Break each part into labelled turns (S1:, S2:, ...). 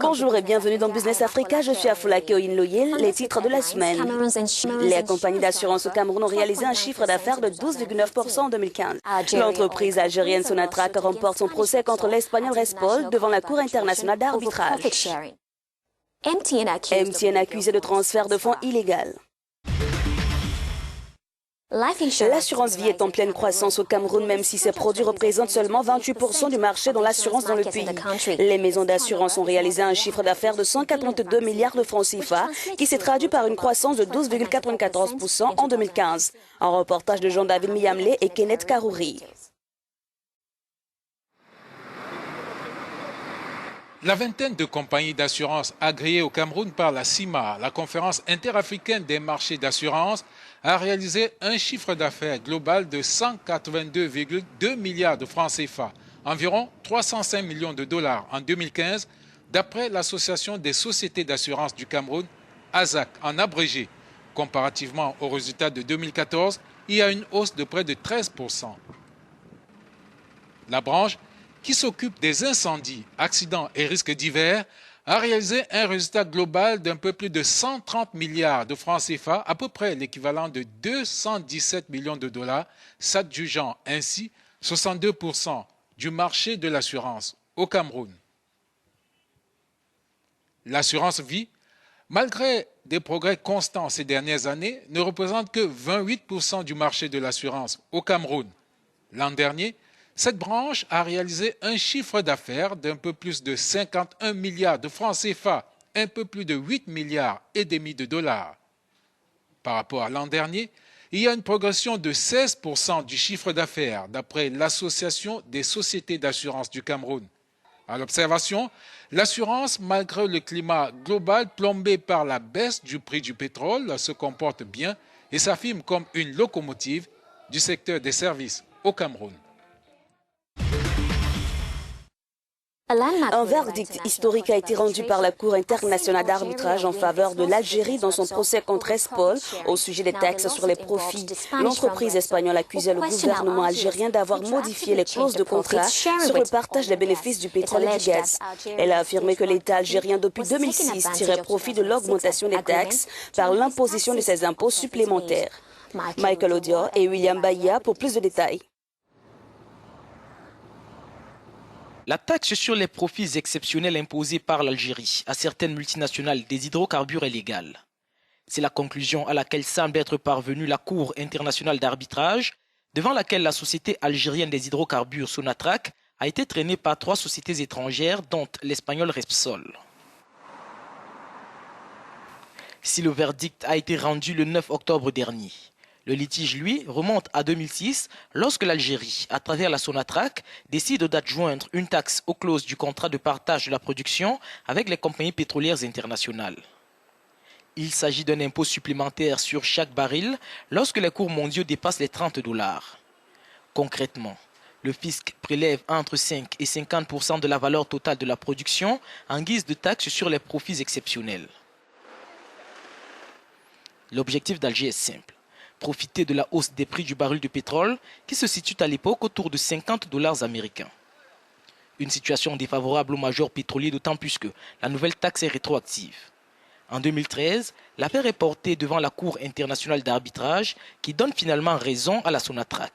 S1: Bonjour et bienvenue dans Business Africa, je suis Afolake Oyinloye. Les titres de la semaine. Les compagnies d'assurance au Cameroun ont réalisé un chiffre d'affaires de 12,9% en 2015. L'entreprise algérienne Sonatrach remporte son procès contre l'Espagnol Respol devant la Cour internationale d'arbitrage. MTN accusé de transfert de fonds illégal. L'assurance vie est en pleine croissance au Cameroun, même si ces produits représentent seulement 28% du marché dans l'assurance dans le pays. Les maisons d'assurance ont réalisé un chiffre d'affaires de 142 milliards de francs CFA, qui s'est traduit par une croissance de 12,94% en 2015. Un reportage de Jean-David Miyamle et Kenneth Karouri.
S2: La vingtaine de compagnies d'assurance agréées au Cameroun par la CIMA, la conférence interafricaine des marchés d'assurance, a réalisé un chiffre d'affaires global de 182,2 milliards de francs CFA, environ 305 millions de dollars en 2015, d'après l'Association des sociétés d'assurance du Cameroun, ASAC, en abrégé. Comparativement aux résultats de 2014, il y a une hausse de près de 13%. La branche, qui s'occupe des incendies, accidents et risques divers, a réalisé un résultat global d'un peu plus de 130 milliards de francs CFA, à peu près l'équivalent de 217 millions de dollars, s'adjugeant ainsi 62% du marché de l'assurance au Cameroun. L'assurance vie, malgré des progrès constants ces dernières années, ne représente que 28% du marché de l'assurance au Cameroun. L'an dernier, cette branche a réalisé un chiffre d'affaires d'un peu plus de 51 milliards de francs CFA, un peu plus de 8 milliards et demi de dollars. Par rapport à l'an dernier, il y a une progression de 16% du chiffre d'affaires d'après l'Association des sociétés d'assurance du Cameroun. À l'observation, l'assurance, malgré le climat global plombé par la baisse du prix du pétrole, se comporte bien et s'affirme comme une locomotive du secteur des services au Cameroun.
S1: Un verdict historique a été rendu par la Cour internationale d'arbitrage en faveur de l'Algérie dans son procès contre Respol au sujet des taxes sur les profits. L'entreprise espagnole accusait le gouvernement algérien d'avoir modifié les clauses de contrat sur le partage des bénéfices du pétrole et du gaz. Elle a affirmé que l'État algérien depuis 2006 tirait profit de l'augmentation des taxes par l'imposition de ces impôts supplémentaires. Michael Odior et William Bahia pour plus de détails.
S3: La taxe sur les profits exceptionnels imposée par l'Algérie à certaines multinationales des hydrocarbures est légale. C'est la conclusion à laquelle semble être parvenue la Cour internationale d'arbitrage, devant laquelle la société algérienne des hydrocarbures Sonatrach a été traînée par 3 sociétés étrangères, dont l'espagnol Repsol. Si le verdict a été rendu le 9 octobre dernier, le litige, lui, remonte à 2006 lorsque l'Algérie, à travers la Sonatrach, décide d'adjoindre une taxe aux clauses du contrat de partage de la production avec les compagnies pétrolières internationales. Il s'agit d'un impôt supplémentaire sur chaque baril lorsque les cours mondiaux dépassent les $30. Concrètement, le fisc prélève entre 5 et 50% de la valeur totale de la production en guise de taxe sur les profits exceptionnels. L'objectif d'Alger est simple. Profiter de la hausse des prix du baril de pétrole qui se situe à l'époque autour de $50 américains. Une situation défavorable aux majors pétroliers, d'autant plus que la nouvelle taxe est rétroactive. En 2013, l'affaire est portée devant la Cour internationale d'arbitrage qui donne finalement raison à la Sonatrach.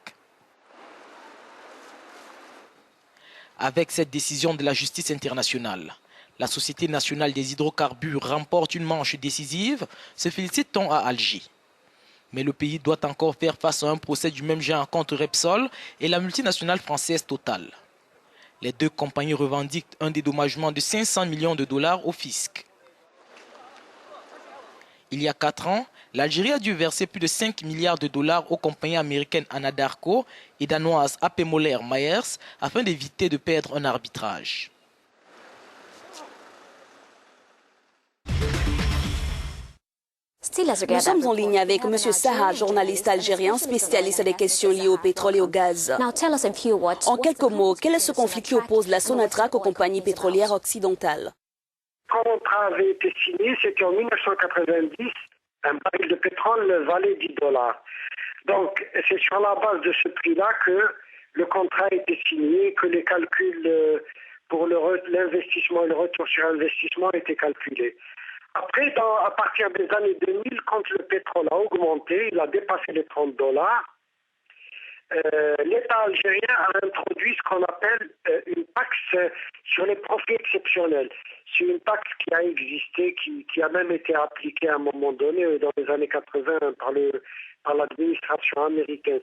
S3: Avec cette décision de la justice internationale, la Société nationale des hydrocarbures remporte une manche décisive, se félicite-t-on à Alger. Mais le pays doit encore faire face à un procès du même genre contre Repsol et la multinationale française Total. Les 2 compagnies revendiquent un dédommagement de 500 millions de dollars au fisc. Il y a 4 ans, l'Algérie a dû verser plus de 5 milliards de dollars aux compagnies américaines Anadarko et danoises AP Moller Myers afin d'éviter de perdre un arbitrage.
S1: Nous sommes en ligne avec M. Saha, journaliste algérien spécialiste des questions liées au pétrole et au gaz. En quelques mots, quel est ce conflit qui oppose la Sonatrach aux compagnies pétrolières occidentales?
S4: Quand le contrat avait été signé, c'était en 1990, un baril de pétrole valait $10. Donc, c'est sur la base de ce prix-là que le contrat a été signé, que les calculs pour l'investissement et le retour sur investissement étaient calculés. Après, à partir des années 2000, quand le pétrole a augmenté, il a dépassé les $30, l'État algérien a introduit ce qu'on appelle une taxe sur les profits exceptionnels. C'est une taxe qui a existé, qui a même été appliquée à un moment donné, dans les années 80, par l'administration américaine.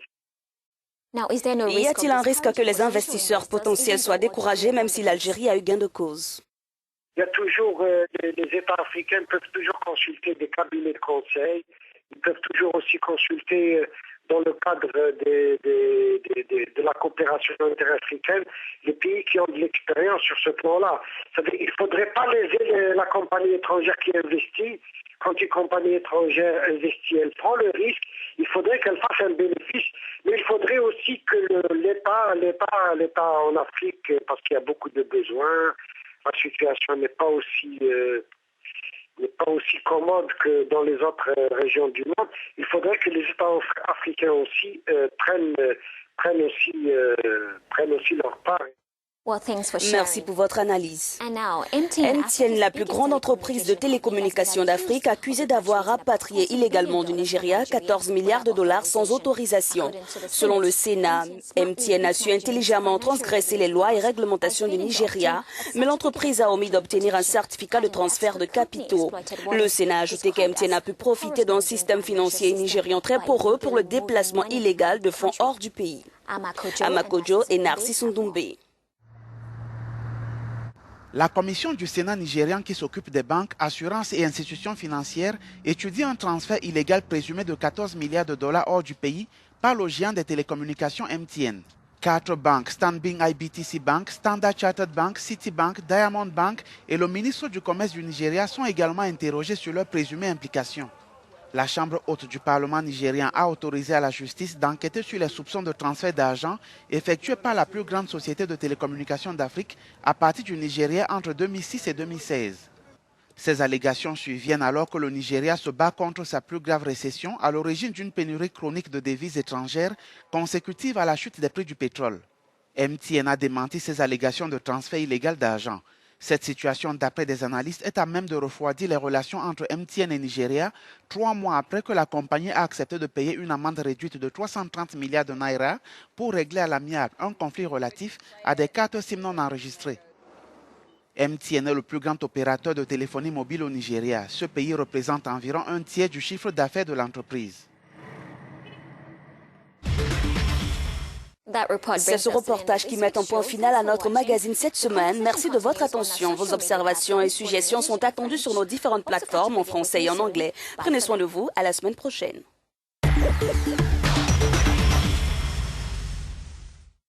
S1: Y a-t-il un risque que les investisseurs potentiels soient découragés, même si l'Algérie a eu gain de cause?
S4: Il y a toujours, les États africains peuvent toujours consulter des cabinets de conseil, ils peuvent toujours aussi consulter dans le cadre de la coopération interafricaine, les pays qui ont de l'expérience sur ce plan-là. Il ne faudrait pas léser la compagnie étrangère qui investit. Quand une compagnie étrangère investit, elle prend le risque. Il faudrait qu'elle fasse un bénéfice, mais il faudrait aussi que l'État en Afrique, parce qu'il y a beaucoup de besoins, la situation n'est pas aussi commode que dans les autres régions du monde. Il faudrait que les États africains aussi prennent aussi leur part.
S1: Merci pour votre analyse. MTN, la plus grande entreprise de télécommunications d'Afrique, accusée d'avoir rapatrié illégalement du Nigeria 14 milliards de dollars sans autorisation. Selon le Sénat, MTN a su intelligemment transgresser les lois et réglementations du Nigeria, mais l'entreprise a omis d'obtenir un certificat de transfert de capitaux. Le Sénat a ajouté qu'MTN a pu profiter d'un système financier nigérian très poreux pour le déplacement illégal de fonds hors du pays. Amakojo et Narcisse Ndoumbe.
S5: La commission du Sénat nigérian qui s'occupe des banques, assurances et institutions financières étudie un transfert illégal présumé de 14 milliards de dollars hors du pays par le géant des télécommunications MTN. 4 banques, Stanbic IBTC Bank, Standard Chartered Bank, Citibank, Diamond Bank et le ministre du Commerce du Nigeria sont également interrogés sur leur présumée implication. La Chambre haute du Parlement nigérien a autorisé à la justice d'enquêter sur les soupçons de transfert d'argent effectués par la plus grande société de télécommunications d'Afrique à partir du Nigeria entre 2006 et 2016. Ces allégations surviennent alors que le Nigeria se bat contre sa plus grave récession à l'origine d'une pénurie chronique de devises étrangères consécutive à la chute des prix du pétrole. MTN a démenti ces allégations de transfert illégal d'argent. Cette situation, d'après des analystes, est à même de refroidir les relations entre MTN et Nigeria 3 mois après que la compagnie a accepté de payer une amende réduite de 330 milliards de naira pour régler à l'amiable un conflit relatif à des cartes SIM non enregistrées. MTN est le plus grand opérateur de téléphonie mobile au Nigeria. Ce pays représente environ un tiers du chiffre d'affaires de l'entreprise.
S1: C'est ce reportage qui met un point final à notre magazine cette semaine. Merci de votre attention. Vos observations et suggestions sont attendues sur nos différentes plateformes en français et en anglais. Prenez soin de vous. À la semaine prochaine.